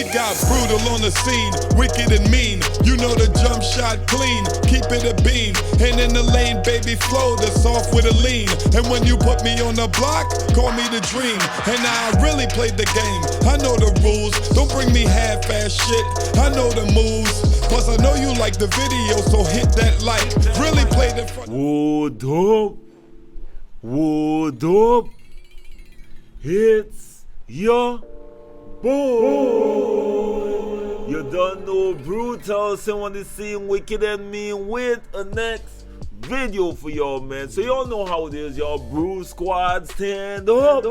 We got brutal on the scene, wicked and mean. You know the jump shot clean, keep it a beam. And in the lane, baby, flow the soft with a lean. And when you put me on the block, call me the dream. And now I really played the game, I know the rules. Don't bring me half-ass shit, I know the moves. Plus I know you like the video, so hit that like. Really played it for What up? What up? It's your boy. You don't know Brutalsim on the scene, wicked and mean, with a next video for y'all, man. So y'all know how it is, y'all. Brew Squad, stand up.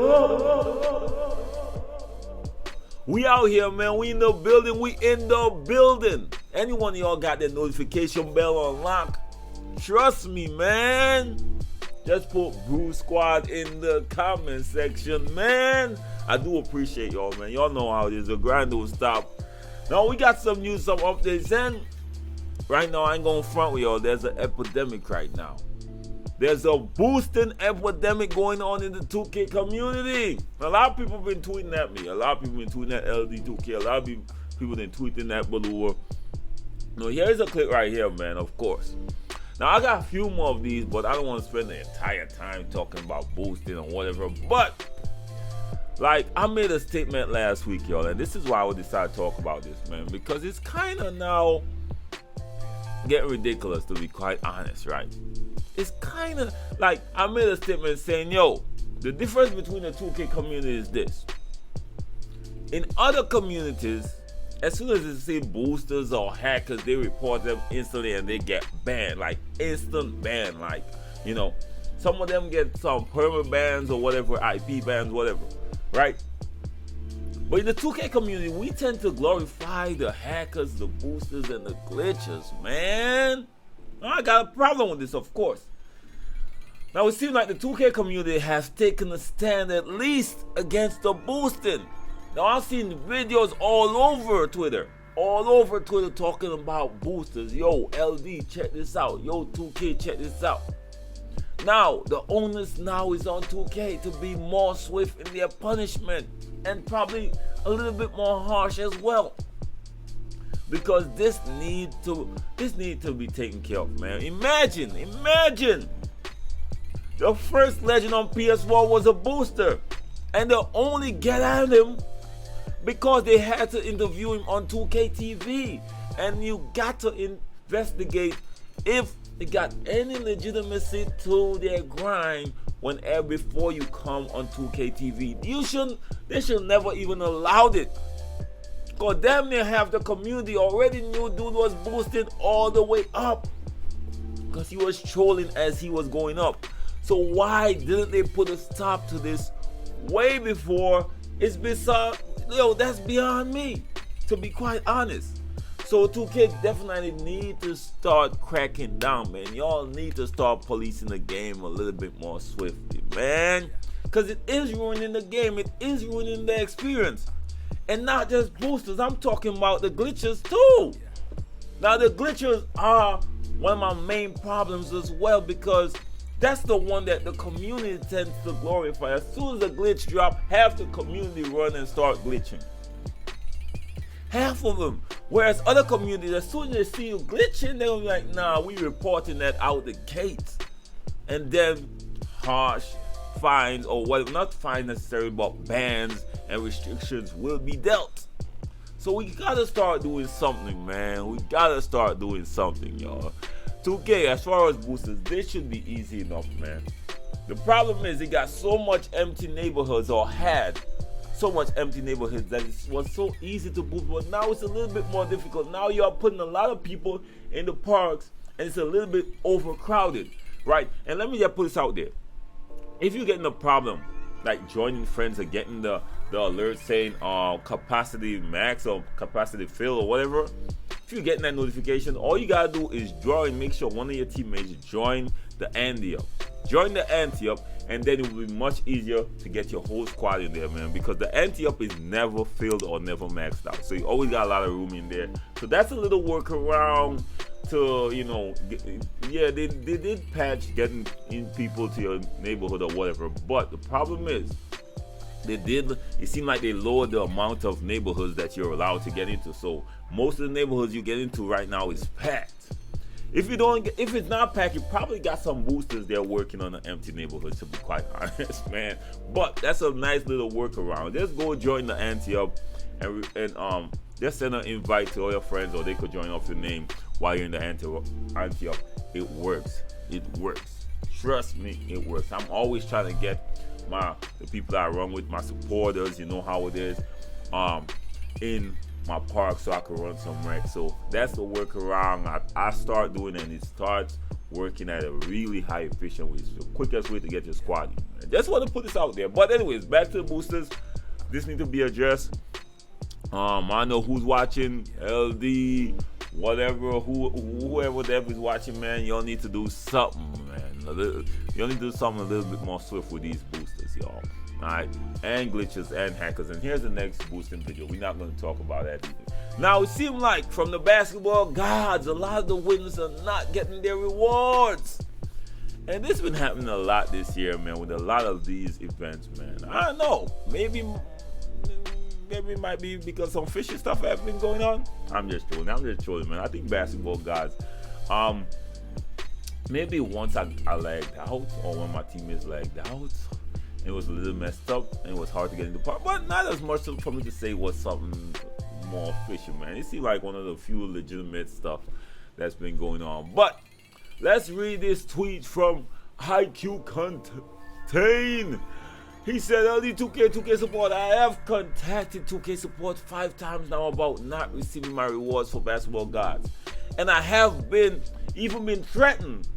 We out here, man. We in the building. We in the building. Anyone of y'all got that notification bell on lock? Trust me, man. Just put Brew Squad in the comment section, man. I do appreciate y'all, man. Y'all know how it is. The grind don't stop. Now we got some news, some updates, and right now I ain't gonna front with y'all. There's an epidemic right now. There's a boosting epidemic going on in the 2K community. A lot of people have been tweeting at me. A lot of people have been tweeting at LD2K. A lot of people have been tweeting at Baloo. Now here's a clip right here, man, of course. Now I got a few more of these, but I don't want to spend the entire time talking about boosting or whatever. But like, I made a statement last week, y'all, and this is why I decided to talk about this, man, because it's kind of now getting ridiculous, to be quite honest, right? It's kind of like, I made a statement saying, yo, the difference between the 2K community is this. In other communities, as soon as they see boosters or hackers, they report them instantly and they get banned, like instant ban, like, you know, some of them get some permanent bans or whatever, IP bans, whatever, right? But in the 2K community, we tend to glorify the hackers, the boosters, and the glitches, man. Now, I got a problem with this, of course. Now, it seems like the 2K community has taken a stand at least against the boosting. Now, I've seen videos all over Twitter talking about boosters. Yo, LD, check this out. Yo, 2K, check this out. Now, the onus now is on 2K to be more swift in their punishment and probably a little bit more harsh as well. Because this need to be taken care of, man. Imagine. The first legend on PS4 was a booster, and they only get at him because they had to interview him on 2K TV. And you got to investigate if they got any legitimacy to their grind before you come on 2K TV. They should never even allowed it. Because damn near half the community already knew dude was boosted all the way up. Because he was trolling as he was going up. So why didn't they put a stop to this way before? It's bizarre. Yo, that's beyond me, to be quite honest. So 2K definitely need to start cracking down, man. Y'all need to start policing the game a little bit more swiftly, man. Because it is ruining the game. It is ruining the experience. And not just boosters. I'm talking about the glitches too. Now the glitches are one of my main problems as well, because that's the one that the community tends to glorify. As soon as the glitch drop, half the community run and start glitching. Half of them. Whereas other communities, as soon as they see you glitching, they'll be like, nah, we reporting that out the gate. And then harsh fines, or what, not fines necessarily, but bans and restrictions will be dealt. So we gotta start doing something, man. We gotta start doing something, y'all. 2K, as far as boosters, they should be easy enough, man. The problem is they got so much empty neighborhoods, or had so much empty neighborhoods, that it was so easy to boost, but now it's a little bit more difficult. Now you are putting a lot of people in the parks and it's a little bit overcrowded, right? And let me just put this out there. If you're getting a problem, like joining friends or getting the alert saying capacity max or capacity fill or whatever, if you're getting that notification, all you gotta do is join. Make sure one of your teammates join the ante up. Join the ante up, and then it will be much easier to get your whole squad in there, man, because the ante up is never filled or never maxed out. So you always got a lot of room in there. So that's a little workaround to, you know, yeah, they did patch getting in people to your neighborhood or whatever. But the problem is, it seemed like they lowered the amount of neighborhoods that you're allowed to get into. So most of the neighborhoods you get into right now is packed. If it's not packed, you probably got some boosters there working on an empty neighborhood, to be quite honest, man. But that's a nice little workaround. Just go join the ante up and just send an invite to all your friends, or they could join off your name while you're in the ante up. It works. It works. Trust me, it works. I'm always trying to get the people that I run with, my supporters, you know how it is, in my park so I can run some rec. So that's the workaround I start doing, and it starts working at a really high efficient way. It's the quickest way to get your squad in. I just want to put this out there. But anyways, back to the boosters. This needs to be addressed. I know who's watching, LD, whatever, whoever the is watching, man. Y'all need to do something, man. Y'all need to do something a little bit more swift with these boosters, y'all. Alright, and glitches and hackers. And here's the next boosting video. We're not going to talk about that either. Now, it seems like from the basketball gods, a lot of the winners are not getting their rewards. And this has been happening a lot this year, man, with a lot of these events, man. I don't know. Maybe it might be because some fishy stuff has been going on. I'm just trolling, man. I think basketball gods, maybe once I lagged out, or when my teammates lagged out, it was a little messed up and it was hard to get into the park, but not as much for me to say was something more fishy, man. It seemed like one of the few legitimate stuff that's been going on. But let's read this tweet from IQ Contain. He said, LD 2K support, I have contacted 2K support 5 times now about not receiving my rewards for basketball gods. And I have even been threatened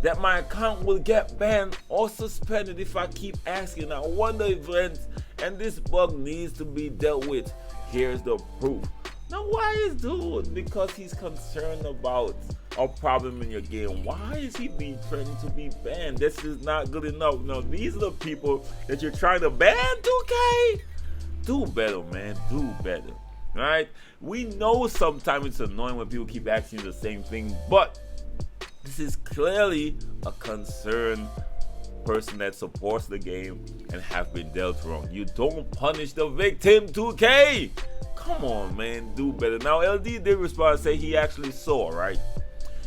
that my account will get banned or suspended if I keep asking. I wonder events, and this bug needs to be dealt with. Here's the proof. Now, why is dude? Because he's concerned about a problem in your game. Why is he being threatened to be banned? This is not good enough. No, these are the people that you're trying to ban, 2K. Do better, man. Do better. Right? We know sometimes it's annoying when people keep asking the same thing, but this is clearly a concerned person that supports the game and have been dealt wrong. You don't punish the victim, 2K. Come on, man, do better. Now, LD did respond and say he actually saw, right?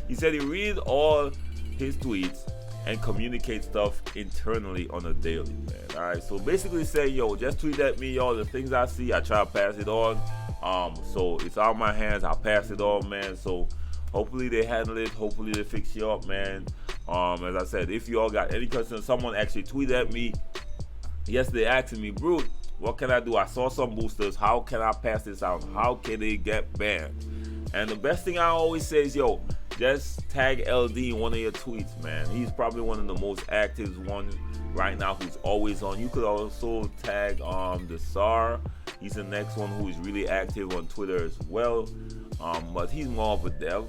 He said he reads all his tweets and communicates stuff internally on a daily, man. All right, so basically say, yo, just tweet at me, y'all. The things I see, I try to pass it on. So it's out of my hands. I'll pass it on, man. So hopefully they handle it. Hopefully they fix you up, man. As I said, if you all got any questions, someone actually tweeted at me yesterday asking me, Brute, what can I do? I saw some boosters. How can I pass this out? How can they get banned? And the best thing I always say is, yo, just tag LD in one of your tweets, man. He's probably one of the most active ones right now who's always on. You could also tag the SAR. He's the next one who is really active on Twitter as well. But he's more of a dev.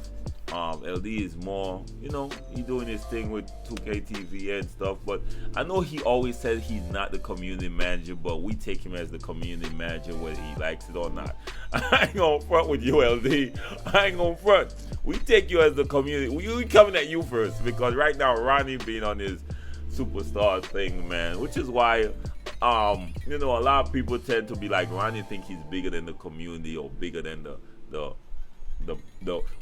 LD is more, you know, he's doing his thing with 2K TV and stuff. But I know he always said he's not the community manager, but we take him as the community manager whether he likes it or not. I ain't gonna front with you, LD. I ain't gonna front. We take you as the community. We coming at you first because right now Ronnie being on his superstar thing, man, which is why you know, a lot of people tend to be like, Ronnie think he's bigger than the community or bigger than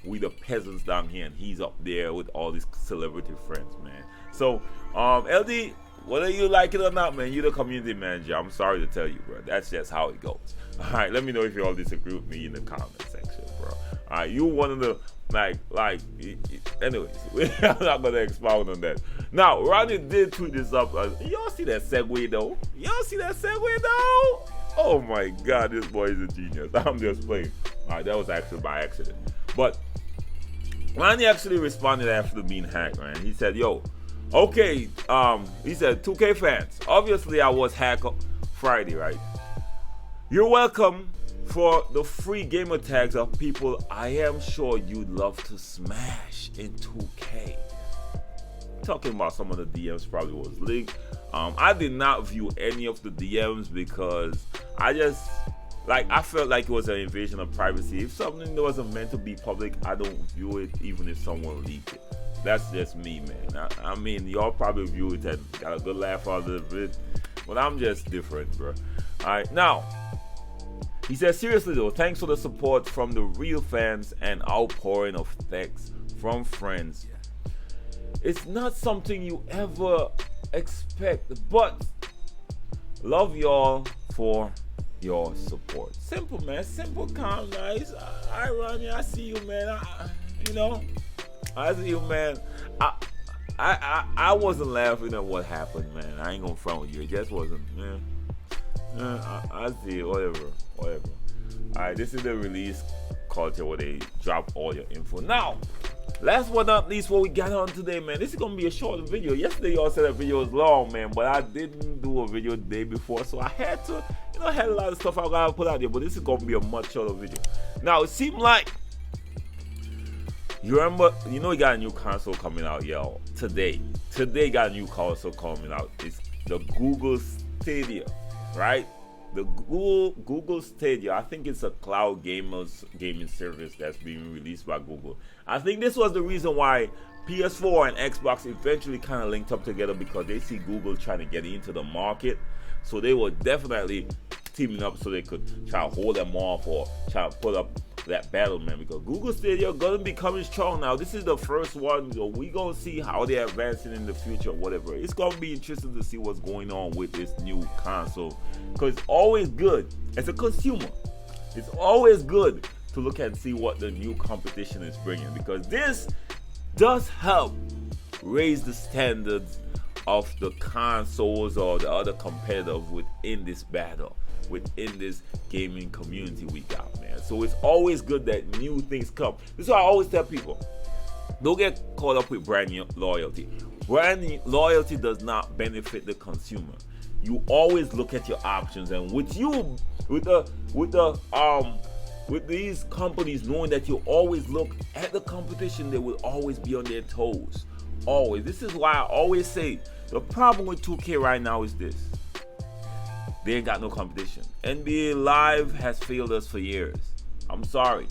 we the peasants down here, and he's up there with all these celebrity friends, man. So LD, whether you like it or not, man, you're the community manager. I'm sorry to tell you, bro. That's just how it goes. All right, let me know if you all disagree with me in the comment section, bro. All right, you one of the anyways, I'm not gonna expound on that. Now, Ronnie did tweet this up. Y'all see that segue though? Oh my God, this boy is a genius. I'm just playing. All right, that was actually by accident. But Ronnie actually responded after being hacked, man. He said, yo, okay, he said, 2K fans, obviously I was hacked Friday, right? You're welcome for the free gamer tags of people I am sure you'd love to smash in 2K. Talking about some of the DMs probably was leaked. I did not view any of the DMs because I felt like it was an invasion of privacy. If something that wasn't meant to be public, I don't view it even if someone leaked it. That's just me, man. I mean, y'all probably view it and got a good laugh out of it. But I'm just different, bro. Alright, now he says, seriously though, thanks for the support from the real fans and outpouring of texts from friends. It's not something you ever expect, but love y'all for your support. Simple, man. Simple, calm, nice. I run you. I see you, man. I see you, man. I wasn't laughing at what happened, man. I ain't gonna front with you. It just wasn't, man. I see it. Whatever. Alright, this is the release culture where they drop all your info. Now, last but not least, what we got on today, man. This is gonna be a short video. Yesterday, y'all said that video was long, man, but I didn't do a video the day before, so I had to, I had a lot of stuff I gotta put out there. But this is gonna be a much shorter video. Now, it seemed like you remember, you got a new console coming out, y'all. Today got a new console coming out. It's the Google Stadia, right? The Google Stadia, I think it's a cloud gaming service that's being released by Google. I think this was the reason why PS4 and Xbox eventually kind of linked up together, because they see Google trying to get into the market. So they were definitely teaming up so they could try to hold them off or try to put up that battle, man, because Google Stadia gonna be coming strong now. This is the first one, so we gonna see how they're advancing in the future, whatever. It's gonna be interesting to see what's going on with this new console, because it's always good as a consumer. It's always good to look and see what the new competition is bringing, because this does help raise the standards of the consoles or the other competitors within this battle, within this gaming community we got, man. So it's always good that new things come. This is why I always tell people, don't get caught up with brand loyalty. Brand loyalty does not benefit the consumer. You always look at your options, and with these companies knowing that you always look at the competition, they will always be on their toes. Always. This is why I always say the problem with 2K right now is this: they ain't got no competition. NBA Live has failed us for years. I'm sorry.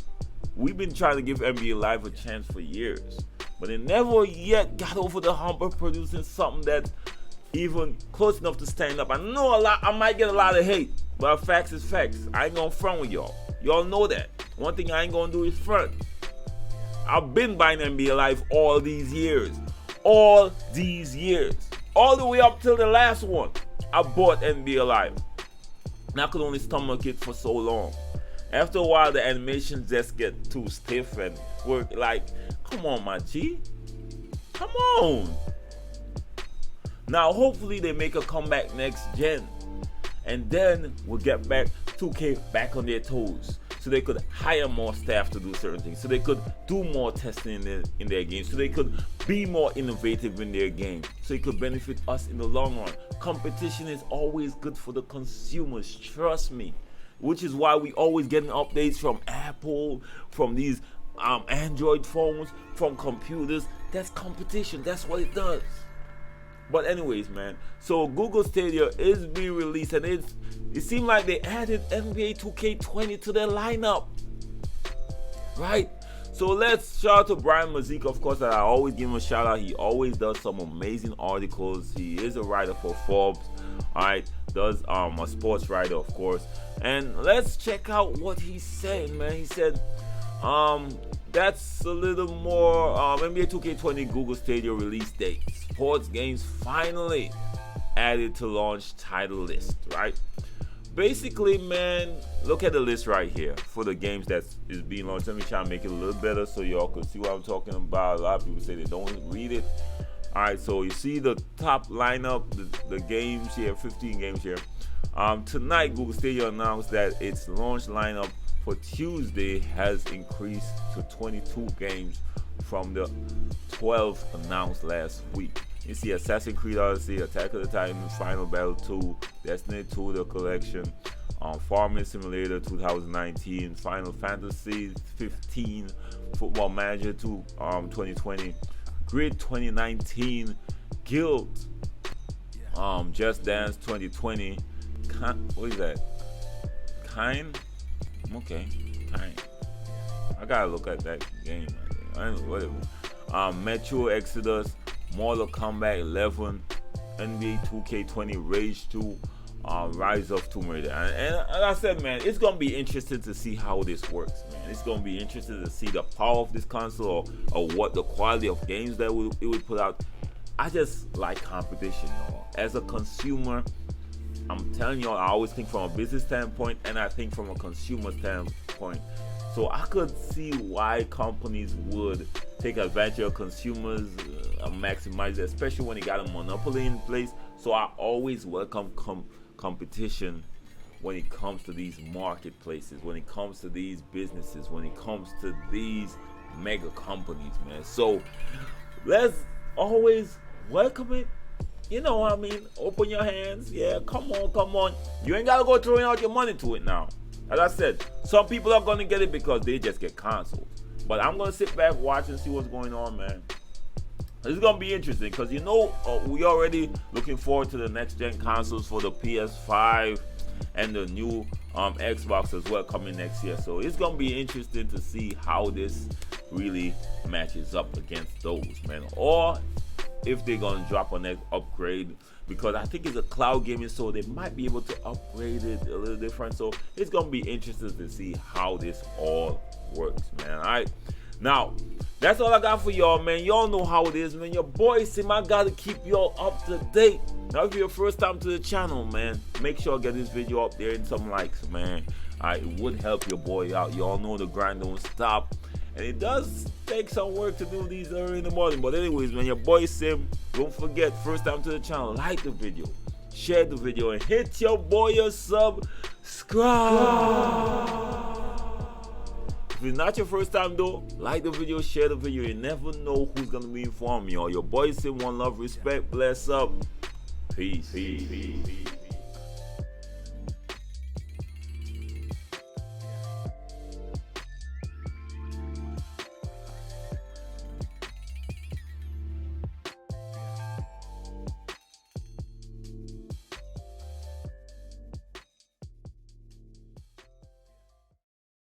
We've been trying to give NBA Live a chance for years, but it never yet got over the hump of producing something that's even close enough to stand up. I know I might get a lot of hate, but facts is facts. I ain't gonna front with y'all. Y'all know that. One thing I ain't gonna do is front. I've been buying NBA Live all these years. All the way up till the last one. I bought NBA Live, and I could only stomach it for so long. After a while, the animations just get too stiff and work like, come on, my G. Come on. Now, hopefully, they make a comeback next gen, and then we'll get back 2K back on their toes, so they could hire more staff to do certain things, so they could do more testing in their games, so they could be more innovative in their game, so it could benefit us in the long run. Competition is always good for the consumers, trust me, which is why we always getting updates from Apple, from these Android phones, from computers. That's competition. That's what it does. But anyways, man, so Google Stadia is being released, and it seemed like they added NBA 2K20 to their lineup, right? So let's shout out to Brian Mazik, of course, that I always give him a shout out. He always does some amazing articles. He is a writer for Forbes, all right, does a sports writer, of course. And let's check out what he said, man. He said, that's a little more NBA 2K20 Google Stadia release date. Sports games finally added to launch title list, right? Basically, man, look at the list right here for the games that is being launched. Let me try and make it a little better so y'all can see what I'm talking about. A lot of people say they don't read it. All right, so you see the top lineup, the games here, 15 games here. Tonight, Google Stadia announced that its launch lineup for Tuesday has increased to 22 games from the 12 announced last week. You see Assassin's Creed Odyssey, Attack of the Titans, Final Battle 2, Destiny 2, The Collection, Farming Simulator 2019, Final Fantasy 15, Football Manager 2 2020, Grid 2019, Guild, Just Dance 2020, what is that? Okay, Kind. I gotta look at that game. Whatever. Metro Exodus, Mortal Kombat 11, NBA 2K20 Rage 2 Rise of Tomb Raider. And like I said, man, it's gonna be interesting to see how this works, man. It's gonna be interesting to see the power of this console, or what the quality of games that it would put out. I just like competition, though. As a consumer, I'm telling y'all, I always think from a business standpoint, and I think from a consumer standpoint. So I could see why companies would take advantage of consumers and maximize it, especially when they got a monopoly in place. So I always welcome competition when it comes to these marketplaces, when it comes to these businesses, when it comes to these mega companies, man. So let's always welcome it. You know what I mean? Open your hands. Yeah, come on. You ain't gotta go throwing out your money to it now. As I said, some people are gonna get it because they just get consoles. But I'm gonna sit back, watch, and see what's going on, man. This is gonna be interesting because we already looking forward to the next gen consoles for the PS5 and the new Xbox as well coming next year. So it's gonna be interesting to see how this really matches up against those, man. Or if they're gonna drop a next upgrade, because I think it's a cloud gaming, so they might be able to upgrade it a little different. So it's gonna be interesting to see how this all works, man. All right, now that's all I got for y'all, man. Y'all know how it is, man. Your boy Sim, I gotta keep y'all up to date. Now, if you're first time to the channel, man, make sure I get this video up there and some likes, man. All right, it would help your boy out. Y'all know the grind don't stop. And it does take some work to do these early in the morning. But anyways, man, your boy Sim, don't forget, first time to the channel, like the video, share the video, and hit your boy a subscribe. If it's not your first time though, like the video, share the video. You never know who's gonna be informing you. Your boy Sim, one love, respect, bless up. Peace.